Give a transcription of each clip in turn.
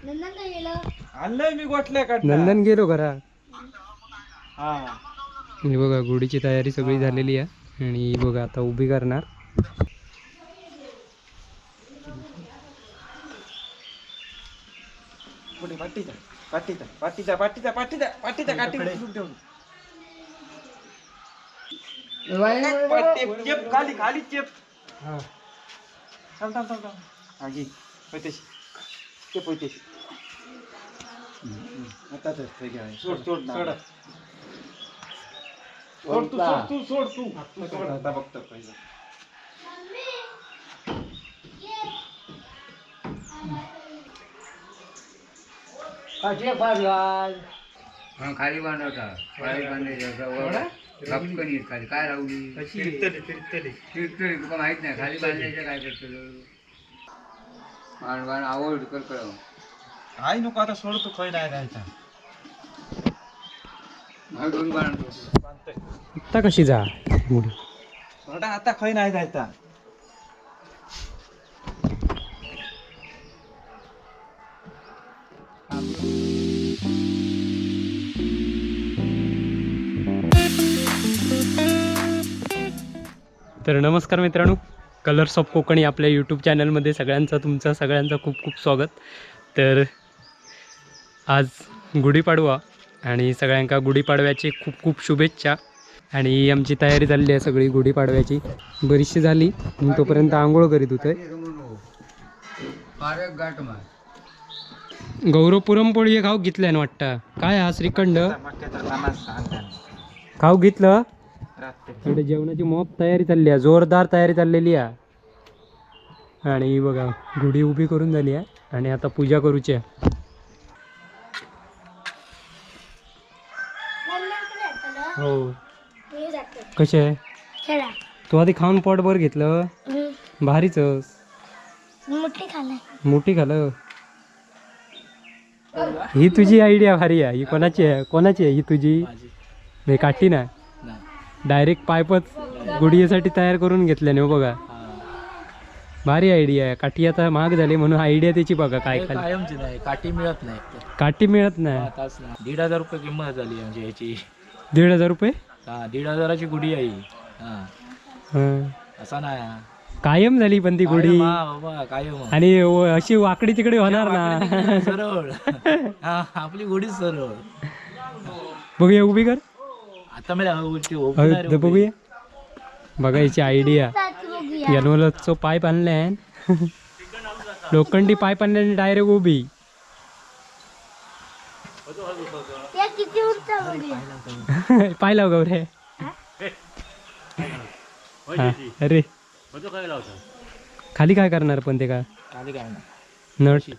आणलंय मी गोठल्या काढ. नंदन गेलो घरा. हा हे बघा गुढीची तयारी सगळी झालेली आहे आणि बघा आता उभी करणार. पुढे पाटीचा पाटीचा पाटीचा पाटीचा पाटीचा पाटीचा काठी ठेवून चेप खाली खाली चेप. हा थांब थांब थांब थांब. हा घे पैतेशी ते पैतेशी. आता तर ते घ्या. सोड सोड सोड सोड तू सोड तू सोड. आता बघतो पहिलं. खाली बांधवता खाली बांधायचं खाली काय राहुली फिरतरी तुका माहित नाही खाली बांधायचं काय करतो बाण आवड कर आई नको आता सोड तू खय नाही जायचा. दोन बांधतो बांधतोय आता कशी जा गुढी. सोडा आता खय नाही जायचा. तर नमस्कार मित्रांनो, कलर्स ऑफ कोकणी आपल्या यूट्यूब चॅनलमध्ये तुमचं सगळ्यांचं खूप खूप स्वागत. तर आज गुढीपाडवा आणि सगळ्यांका गुढीपाडव्याची खूप खूप शुभेच्छा. आणि आमची तयारी झालेली आहे सगळी गुढीपाडव्याची बरीचशी झाली. मी तोपर्यंत आंघोळ करीत होतोय. गौरव पुरणपोळी खाऊ घेतल्यान वाटतं. काय हा श्रीखंड खाऊ घेतलं. इकडे जेवणाची मॉप तयारी चालली आहे, जोरदार तयारी चाललेली आहे. आणि बघा गुढी उभी करून झाली आहे आणि आता पूजा करूची आहे. हो कसे आहे तू आधी खाऊन पोटभर घेतलं भारीच मोठी खाल्लं. ही तुझी आयडिया भारी आहे. ही कोणाची आहे ही तुझी. नाही काठी ना डायरेक्ट पाईपच गुढीसाठी तयार करून घेतल्याने. हो बघा भारी आयडिया आहे. काठी आता महाग झाली म्हणून आयडिया त्याची बघा काय खाली. कायमची नाही काठी मिळत नाही. काठी मिळत नाही. 1,500 रुपये किंमत झाली म्हणजे याची. 1,500 रुपये. हा 1,500ची गुढी आहे. हं. असा नाही कायम झाली पण ती गुढी. बाबा कायम. आणि अशी वाकडी तिकडे होणार ना. सरळ आपली गुढी सरळ. बघूया उभी कर आता मला बघूया. बघा याची आयडिया. यनोलचो पाईप आणलाय लोखंडी पाईप आणल्याने डायरेक्ट उभी. पाहिला गौरे. अरे खाली काय करणार पण ते का नट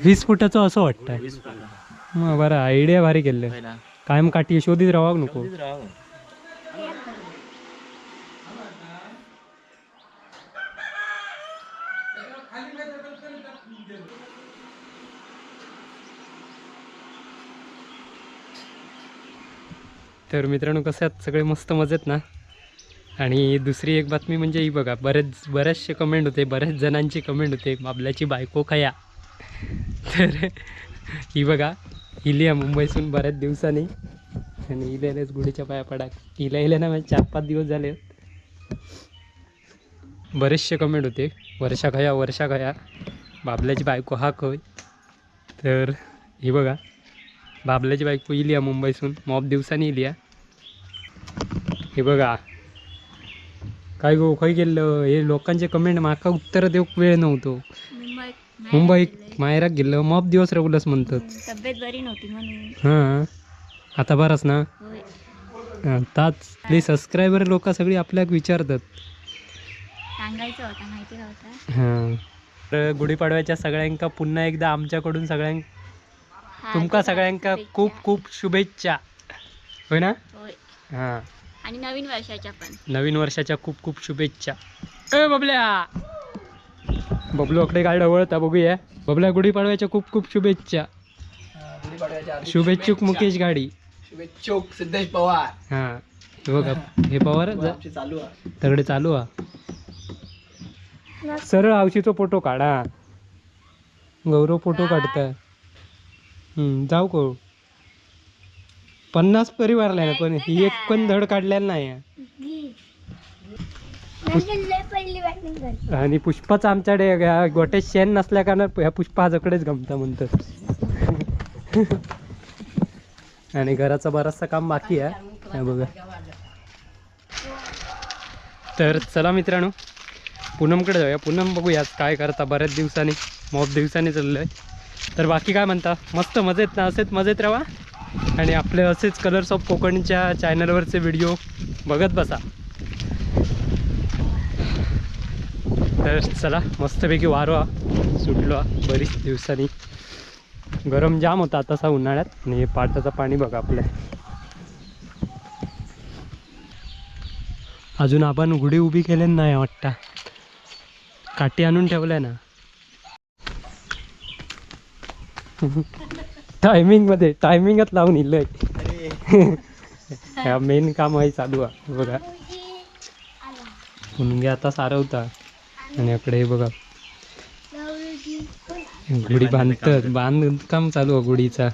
20 फुटाचं असं वाटतं. मग बरं आयडिया भारी केलं. कायम काठी शोधित राहा नको. तर मित्रांनो कसं आहेत सगळे मस्त मजेत ना. आणि दुसरी एक बातमी म्हणजे ही बघा बरेचसे कमेंट होते. बऱ्याच जणांची कमेंट होते बाबल्याची बायको खया. तर ही बघा इलिया मुंबईतून बऱ्याच दिवसांनी. आणि इल्यानेच गुढीच्या पाया पडा. इल्या ना म्हणजे 4-5 दिवस झाले. बरेचसे कमेंट होते वर्षा खया बाबल्याची बायको हा खय. तर ही बघा बाबल्याची बायको इलिया मुंबईतून मॉप दिवसांनी इलिया. हे बघा काय गो खय गेलं. हे लोकांचे कमेंट माका उत्तर देऊक वेळ नव्हतो. मुंबईत मायराक गेलं मॉप दिवस रवलंच म्हणतात. तब्येत बरी नव्हती म्हणून. हां आता बराच ना. ताच आपले सबस्क्रायबर लोक सगळी आपल्याक विचारतात. सांगायचं होता माहिती नव्हता. हां तर गुढीपाडव्याच्या सगळ्यांका पुन्हा एकदा आमच्याकडून तुमका सगळ्यांका खूप खूप शुभेच्छा. होय ना. होय. हां आणि नवीन वर्षाच्या पण. नवीन वर्षाच्या खूप खूप शुभेच्छा. ए बबल्या बबलूकडे काय ढवळता बघूया. बबल्या गुढीपाडव्याच्या खूप खूप शुभेच्छा. शुभेच्छुक मुकेश गाडी. शुभेच्छुक सिद्धेश पवार. हां हे बघा हे पवार चालू तगडे चालू हा. सरळ आवशीचा फोटो काढा. गौरव फोटो काढता जाऊ को 50 परिवार ना पण ही एक पण धड काढलेला नाही आणि पुष्पाच आमच्याकडे गोटे शेण नसल्या कारण ह्या पुष्पा आजकडेच गमता म्हणतात आणि घराचं बरचसं काम बाकी आहे हे बघा. तर चला मित्रांनो पूनमकडे जाऊया. पूनम बघूया काय करता, बऱ्याच दिवसांनी मॉब दिवसांनी चाललं आहे. तर बाकी काय म्हणता, मस्त मजेत ना, असेच मजेत राहा आणि आपले असेच कलर्स ऑफ कोकणच्या चॅनलवरचे व्हिडिओ बघत बसा. तर चला मस्तपैकी वारवा सुटलो बरीच दिवसांनी. गरम जाम होता तसा उन्हाळ्यात आणि पाटाचं पाणी बघा आपलं. अजून आपण गुढी उभी केली नाही वाटतं, काठी आणून ठेवलंय ना टायमिंगमध्ये, टायमिंगच लावून इलंय. ह्या मेन काम आहे चालू आहे बघा. मुनगे आता सारवता आणि इकडे हे बघा गुढी बांधतात, बांधकाम चालू आहे गुढीचा.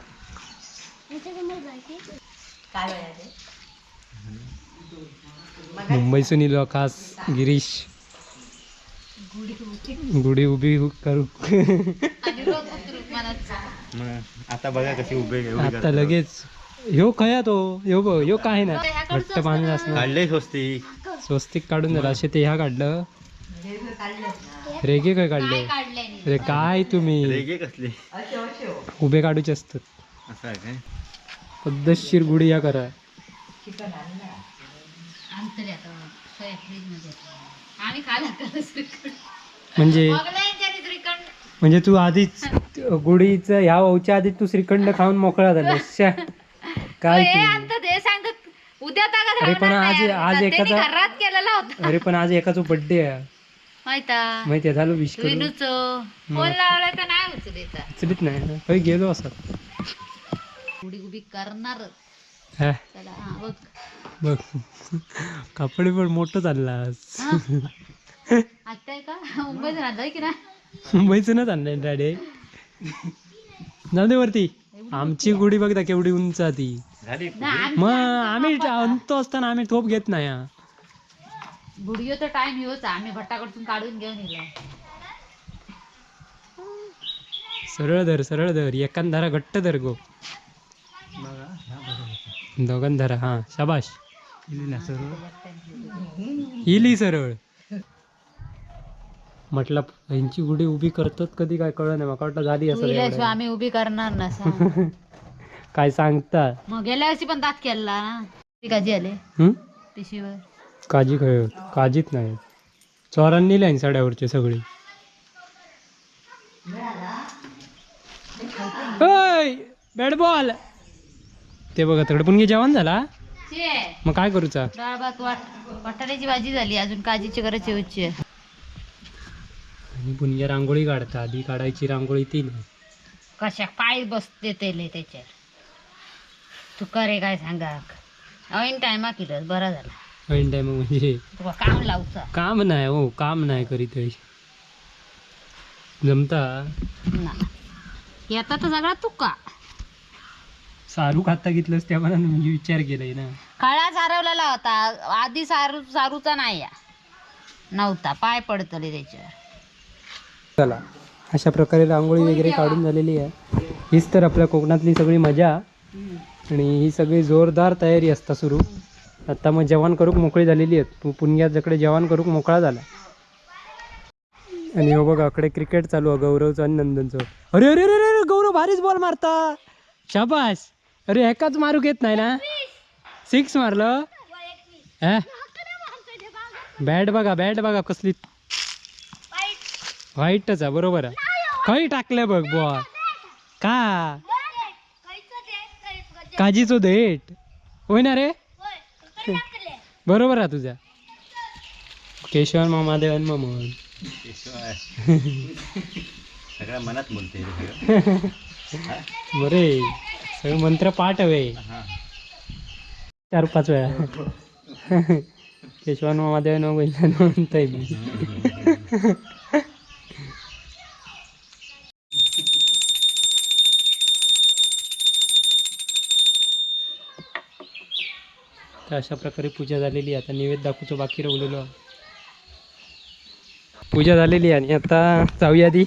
मुंबईसून इलो खास गिरीश गुढी उभी करू. आता बघा कशी उभे आता लगेच ह्यो खया तो ह्यो बघ ह्यो काय ना घट्ट पाणी असणार. काढले स्वस्तिक स्वस्तिक काढून झालं असे ते ह्या काढलं. रेगे काय काढले रे काय तुम्ही रेगे कसले उभे काढूचे असतात. असं आहे काय पद्धतशीर गुढी या करा. म्हणजे म्हणजे तू आधीच गुढीचं ह्या ओच्या आधी तू श्रीखंड खाऊन मोकळा झाला काय उद्या अरे पण आज एकाचा केलेला होता. अरे पण आज एकाचा बर्थडे आहे माहिती झालं विश करून फोन लावलाय तर नाही उचलीचा. उचलीत नाही काही गेलो असत उडी उभी करणार. हा चला हा बघ बघ कपडे पण मोठं चाललास. आता आहे का मुंबईत राहतोय की नाही. मुंबईचं ना चाललंय डॅडे जाऊ दे वरती. आमची गुढी बघता केवढी उंच आहे ती. झाली मग आम्ही आणतो असताना आम्ही थोप घेत नाही. बुडिओ तर टाइम येऊच आम्ही भट्टाकडून काढून घेऊन येलो. सरळ धर एकान धरा घट्ट धर गो दोघां धरा. हा शाबाश इली सरळ. म्हटलं यांची गुढी उभी करतात कधी काय कळलं नाही. मला वाटलं झाली असं आम्ही उभी करणार ना काय सांगता. मग गेल्या वर्षी पण दात केला ना. काजी आले पिशीवर काजी खेळ काजीत नाही चोरांनी लाईन साड्यावरचे सगळी. बॅट बॉल ते बघा तिकडे पुणगी जेवण झाला. मग काय करूचा. डाळ भात वाटाण्याची भाजी झाली. अजून काजीची करायची होती. आणि पुणग्या रांगोळी काढता. आधी काढायची रांगोळी ती नाही कशा पाय बसते तेले त्याच्यावर. तू करे काय सांगा ऐन टायमा केलं बरा झाला. ऐन टाइम म्हणजे तुला काम लावचा काम नाही हो काम नाही करीत जमता ना. येता तर सगळा तुका सारू खाता घेतलंस त्या मला मी विचार केलाय ना. काळा सारवलेला होता आधी. सारूचा नाही नव्हता. पाय पडतले त्याच्यावर. चला अशा प्रकारे रांगोळी वगैरे काढून झालेली आहे. हीच तर आपल्या कोकणातली सगळी मजा आणि ही सगळी जोरदार तयारी असता सुरू. आता मग जेवण करूक मोकळी झालेली आहेत. पुणग्याकडे जेवण करूक मोकळा झाला. आणि हो बघा अकडे क्रिकेट चालू आहे गौरवचं आणि नंदनचं. अरे अरे अरे अरे गौरव भारीच बॉल मारता. शाबास. अरे एकाच मारूक येत नाही ना. 6 मारलं. बॅट बघा कसली व्हाईटच आहे बरोबर आहे. खई टाकलं बघ बॉल का काजीचो देठ होय ना रे. बरोबर आहे तुझ्या. केशवन मामादेवन मामन सगळ्या मनात बोलते बरे सगळं मंत्र पाठ हवे 4-5 वेळा. केशवन मामादेवन म्हणताय मी. तर अशा प्रकारे पूजा झालेली आहे. आता नैवेद्य दाखवतो बाकी राहिलेलो आहे. पूजा झालेली आहे आणि आता जाऊया आधी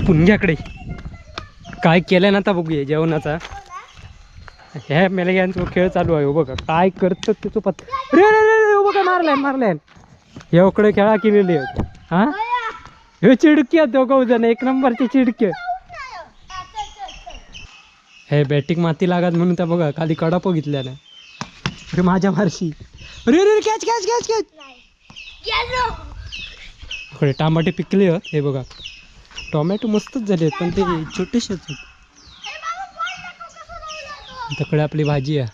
पुणग्याकडे. काय केलं ना आता बघूया जेवणाचा. ह्या मेलग्यांचा खेळ चालू आहे. हो बघा काय करतात त्याचं पत रे रे रे हो बघा मारल्यान एवढे खेळा केलेले आहेत. हा हे चिडके दोघं जण एक नंबरचे चिडके. हे बॅटिंग माती लागत म्हणून त्या बघा खाली कडप घेतल्या ना. अरे माझ्या मारशी अरे रे कॅच कॅच कॅच कॅच. इकडे टमाटे पिकले आहेत. हे बघा टोमॅटो मस्तच झाले आहेत पण ते छोटेसेच आहेत. तकडे आपली भाजी आहे.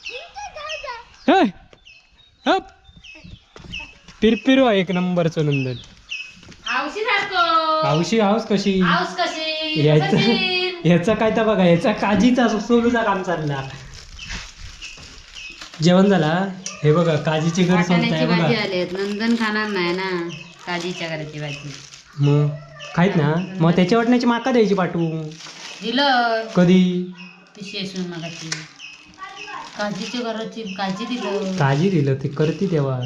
पिरपिरो एक नंबरचं नंदन. हौशी हाऊस कशी ह्याचा काय तर बघा ह्याचा काजीचा सोलूचा काम चालला. जेवण झाला. हे बघा काजीचे घर सोलताय बघा. नंदन खाणार नाही ना काजीच्या घराची भाजी. मग खायत ना मग त्याच्या वाटण्याची माका द्यायची पाठवू. दिलं कधी शेसून मगाची काजीच्या घराची काजी दिलं. काजी दिलं ते करते तेव्हा.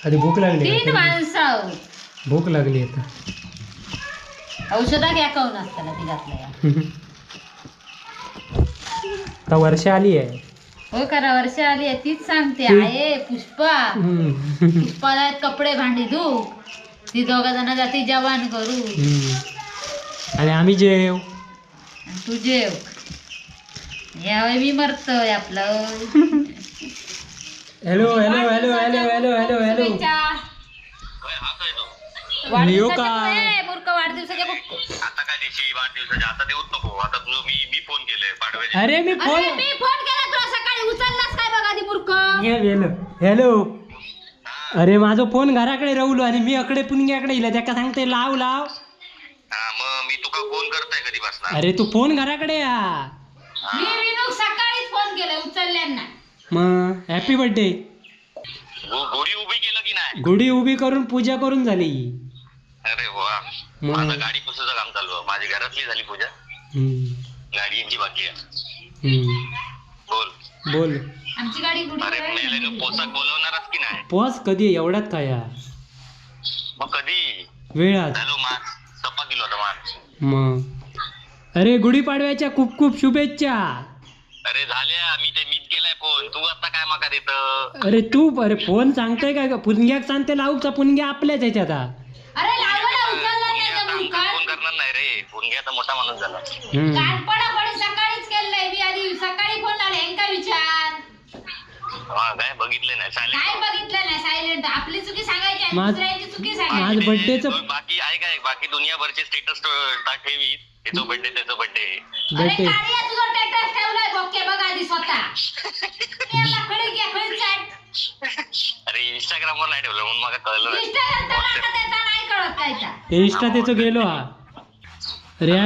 आधी भूक लागली. 3 माणसं भूक लागली आता. औषधा घ्या काऊन असताना ती घातल्या. आता वर्षा आली आहे. हो खरा वर्ष आली आहे तीच सांगते आहे पुष्पा. पुष्पाला आहेत कपडे भांडी धू. ती दोघा जण जाती जवान करू आणि आम्ही जेव आणि तू जेव. यावेळी मी मरतोय आपलं. Hello hello hello hello hello hello hello Leo का मूर्ख वाढदिवसाच्या आता काय दिवशी वाढदिवसाच्या आता देऊच नको. आता तुझं मी फोन केले पाडव्याच्या. अरे मी फोन मी फोन केला तुला सकाळी उचललास काय बघा आधी मूर्ख. Hello hello. अरे माझा फोन घराकडे राहुलो आणि मी अकडे पुणग्याकडे इला त्याका सांगते लाव लाव. मग मी तुका फोन करताय कधी बसणार. अरे तू फोन घराकडे या. मी विनू सकाळीच फोन केला उचलल्यांना. मग हॅपी बर्थडे. गोडी उभी केलं की नाही. गुढी उभी करून पूजा करून झाली. अरे वा. माझं गाडी पुसायचं काम चालू आहे. माझी घरातली झाली पूजा. गाडीची बाकी आहे. बोल बोल. आमची गाडी गुढी अरे मेल्यानं पोचाक बोलवणारच की नाही. पोच कधी एवढ्यात काय या. मग कधी वेळात झालो मार सप्पा किलो होता मार. मग अरे गुढीपाडव्याच्या खूप खूप शुभेच्छा. अरे झाल्या मी मीच केलाय फोन. तू आता काय माका देत. अरे तू अरे फोन सांगतोय काय का पुणग्याक सांगते लावूचा पुणग्या आपल्याच ह्याच्यात. अरे लावला उचलला नाही का मूर्ख. फोन करणार नाही रे. फोन घ्या तर मोठा माणूस झाला. कानपडापडी सकाळीच केलंय मी आधी सकाळी फोन आले हेंका विचार. हा काय बघितलं नाही चालेल. काय बघितलं नाही सायलेंट. आपली चुकी सांगायची आणि माझ- दुसऱ्यांची चुकी माझ सांगायची. बर्थडेचं बाकी आहे काय बाकी दुनियाभरचे स्टेटस ठेवी. त्याचा बर्थडे त्याचा बर्थडे. अरे बर्थडे कार्या तुझं स्टेटस ठेवलाय बोके बघ आधी स्वतः. मी आता खडी घ्या खडी चॅट. अरे इंस्टाग्राम वर नाही ठेवलं म्हणून मला कळलं नाही. इंस्टाग्राम तर नाही कळत काय त्या. इंस्टा त्याचं गेलो हा. अरे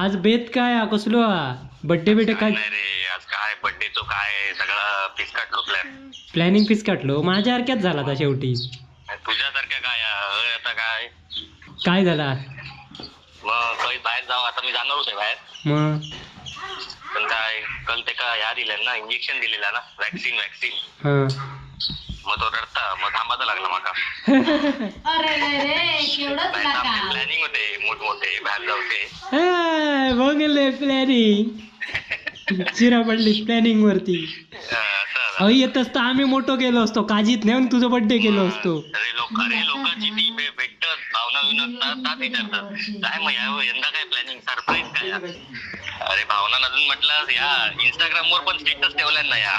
आज बेत काय हा कसलो हा बर्थडे बिड्डे काय नाही रे आज काय बर्थडेचं काय सगळं पिसकाट प्लॅन. प्लॅनिंग पीस काढलो माझ्यासारख्याच झाला आता शेवटी. तुझ्यासारख्या काय आता काय काय झाला मग काही बाहेर जाऊ. आता मी जाणार होते बाहेर मग पण काय कल ते का ह्या दिल्या ना इंजेक्शन दिलेला ना वॅक्सिन. हां मग तो रडता मग थांबायचं लागलं माका. अरे नाही रे केवढंच नाही लागा. आमचे प्लॅनिंग होते मोठमोठे बाहेर जाऊते. बघले प्लॅनिंग चिरा पडली प्लॅनिंग वरती. असं अही येत असतं आम्ही मोठं गेलो असतो काजीत नेऊन तुझं बर्थडे केलो असतो. अरे लोकांची ती भेटतात भावना विनोद विचारतात काय मग यंदा काय प्लॅनिंग सरप्राईज काय. अरे भावना अजून म्हटलं या इंस्टाग्राम वर पण स्टेटस ठेवल्या ना या.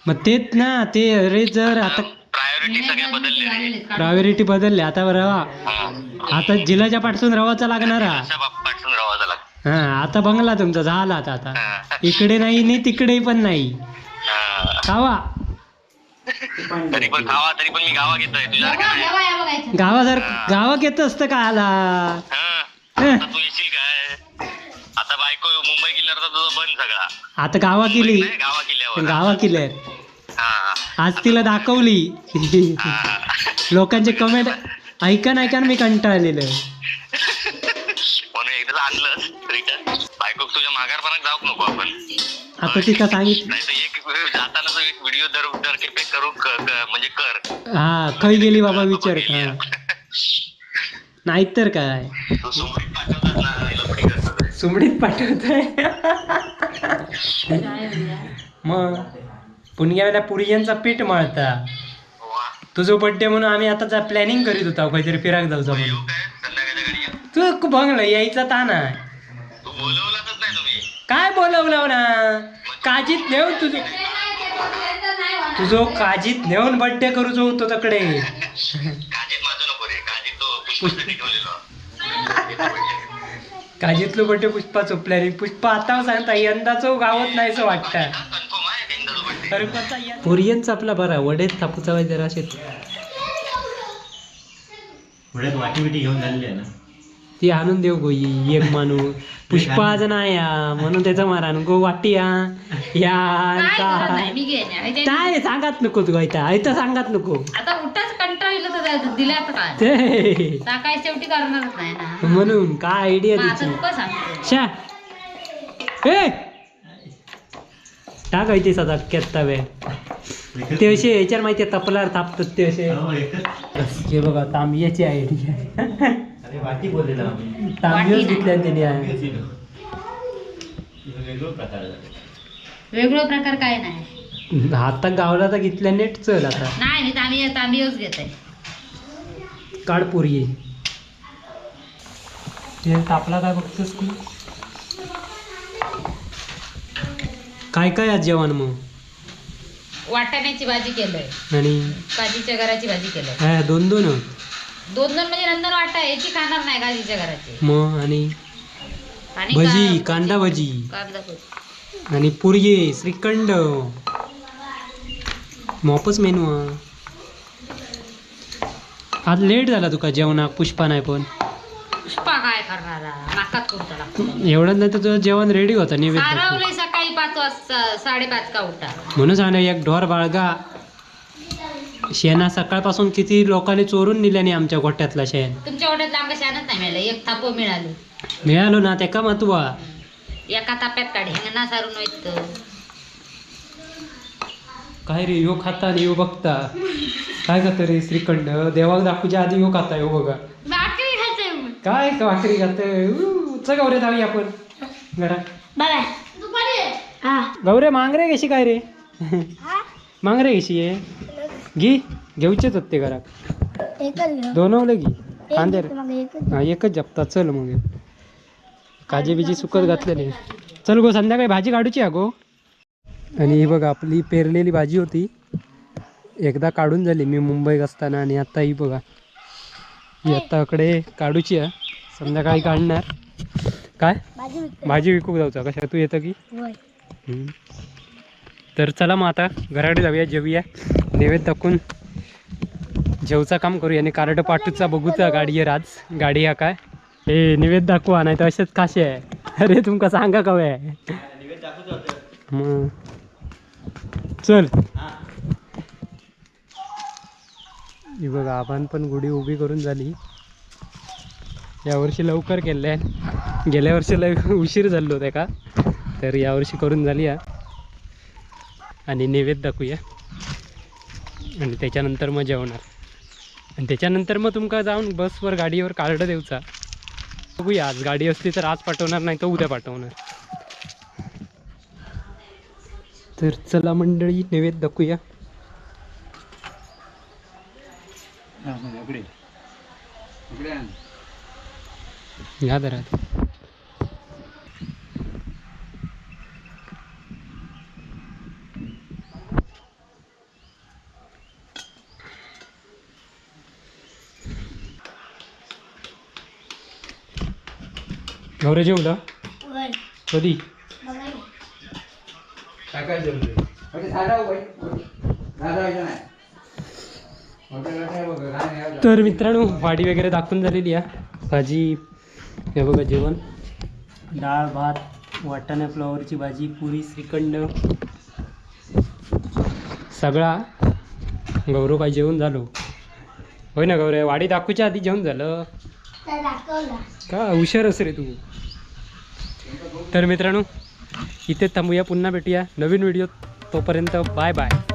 मग तेच ना ते अरे जर आता प्रायोरिटी सगळ्या बदलल्या रे. प्रायोरिटी बदलले आता रवा. आता जिल्ह्याच्या पाठसून रवाचा लागणार हा. पाठून राहावं लागलं. हा आता बंगला तुमचा झाला आता इकडे नाही नी तिकडे पण नाही. खावा तरी पण खावा तरी पण मी गावा घेतोय तुझ्यासारखं नाही. गावात येत असतं का आला. आता तू येशील काय. आता बायको मुंबई गेल्यावर तर तुझं बंद सगळा. आता गावा केली गावा किल्ल्यावर. गावा केल्या आज तिला दाखवली. लोकांचे कमेंट ऐकन मी कंटाळलेलं. म्हणून एकदा आणलं रिटर्न बायको तुझ्या माघारपणात जाऊक नको आपण. आता ती का सांगितलं नाही तर एक जाताना तो एक व्हिडिओ दर खेपे करू म्हणजे कर. हा खय गेली बाबा विचार का नाहीतर काय तो सोमवारी पाठवतात ना लफडी करतात. सुमडीत पाठवतोय मग पुणग्याला पुरियांचा पीठ मळता वा. तुझा बड्डे म्हणून आम्ही आता प्लॅनिंग करीत होता काहीतरी फिराक जाऊचा येऊ म्हणून काय संध्याकाळच्या गाडी येऊ. तू बघलं यायचा ताण आहे तू बोलवलाच नाही तुम्ही. काय बोलवलं ना काजीत नेऊन तुझो काजीत नेऊन बड्डे करू जो तो तकडे काजीत माझं नको रे. काजीत तो पुष्पासाठी ठेवलेलो. काजीतलो बड्डे पुष्पा प्लॅनिंग पुष्पा आता सांगता यंदाचं गावात नाहीच वाटतं कन्फर्म आहे यंदाचा बर्थडे. पुरियनचा आपला बरा वडेत थापूचा जरा असे पुढ्यात वाटी बिटी घेऊन झालेली आहे ना. ती आणून देऊ गो एक माणूस पुष्पा आज नाही या म्हणून त्याचा मारा गो वाटी या नाही, मी घेणे काय सांगत नको तू इथं सांगत नको आता उठाच कंटाळलं तर दिल्यात काय ते सकाळी शेवटी करणारच नाही ना म्हणून काय आयडिया मग आता तिची तू काय सांगतो शा ए टाक इथे सदा केत्तावे ते असे याच्यावर माहिती आहे तपलार थापतात ते असे हो, एकच. हे बघा तांबियाची आयडिया अरे वाटी बोललेला आम्ही. तांबियाच घेतल्या त्याने आहे वेगळं प्रकार झाले. वेगळं प्रकार काय नाही आता गावला तर घेतल्या नेट चल आता नाही मी तांबियच घेत आहे काळपुरी ते तापला काय बघतोस तू काय काय आज जेवण मग वाटाण्याची भाजी केलंय आणि काजीच्या घराची भाजी केलंय हा, दोन दोन दोन म्हणजे नंतर वाटा याची खाणार नाही काजीच्या घराची मग आणि आणि भजी कांदा भजी कांदा भजी आणि पुरये श्रीखंड मॉपच मेनू हा. आज लेट झाला तुका जेवणाक पुष्पा नाही पण पुष्पा काय करणार नाकात कोणता लागतो एवढं नाही तर तुझं जेवण रेडी होता नैवेद्य सारवलंय सकाळी 5 वाजता 5:30 का उठा म्हणून सांगा एक ढोर बाळगा शेणा सकाळपासून किती लोकांनी चोरून नेल्याने आमच्या गोट्यातला शेण तुमच्या वाट्यात लांब शानच नाही मिळालं एक थापो मिळाली मिळालो ना त्याका महत्वा एका ताप्यात काढे हेंगणा सारून होईत काय रे यो खाता आणि यो बघता काय खाता रे श्रीखंड देवाक दाखवच्या आधी यो खाता यो बघा भाकरी खायचंय मग काय भाकरी खात चल गौरे जाऊया आपण घरा बाय दुपारी हा गौरे मांगरे कशी काय रे मांगरे कशी आहे घी घेऊचेच होते घरात दोनवले घी कांदे हा एकच जपता चल मग काजी बिजी सुकत घातलेले चल गो संध्याकाळी भाजी काढूची हा गो आणि ही बघा आपली पेरलेली भाजी होती एकदा काढून झाली मी मुंबईत असताना आणि आता ही बघा ही आत्ताकडे काढूची आहे संध्याकाळी काढणार काय भाजी विकूक जाऊचा कशा तू येतं की तर चला मग आता घराकडे जाऊया जेवूया नैवेद्य दाखवून जेवचा काम करूया आणि कार्ड पाठूचा बघूचा गाडीवर आज गाडी हा काय हे नैवेद्य दाखवा नाही तर असेच काशे आहे अरे तुमका सांगा कवे आहे मग चल ही बघा आपण पण गुढी उभी करून झाली यावर्षी लवकर केलं आहे गेल्या वर्षी लय उशीर झालो होता का तर यावर्षी करून झाली आहे आणि नैवेद्य दाखवूया आणि त्याच्यानंतर मग जेवणार आणि त्याच्यानंतर मग तुमका जाऊन बसवर गाडीवर कार्ड देऊचा बघूया आज गाडी असली तर आज पाठवणार नाही तर उद्या पाठवणार तर चला मंडळी नैवेद्य दाखवूया इकडे इकडे आण. या दरात गौरे जेवलं कधी काय काय जेवले म्हणजे झाडा बाई झाडायचं नाही हॉटेलला काय बघा काय नाही तर मित्रांनो वाडी वगैरे दाखवून झालेली आहे भाजी हे बघा जेवण डाळ भात वाटाणा फ्लॉवरची भाजी पुरी श्रीखंड सगळा गौरव काय जेवण झालो होय ना गौरव वाडी दाखवच्या आधी जेवण झालं का हुशार अस रे तू तर मित्रांनो इथे थांबूया, पुन्हा भेटूया नवीन व्हिडिओ. तोपर्यंत बाय बाय.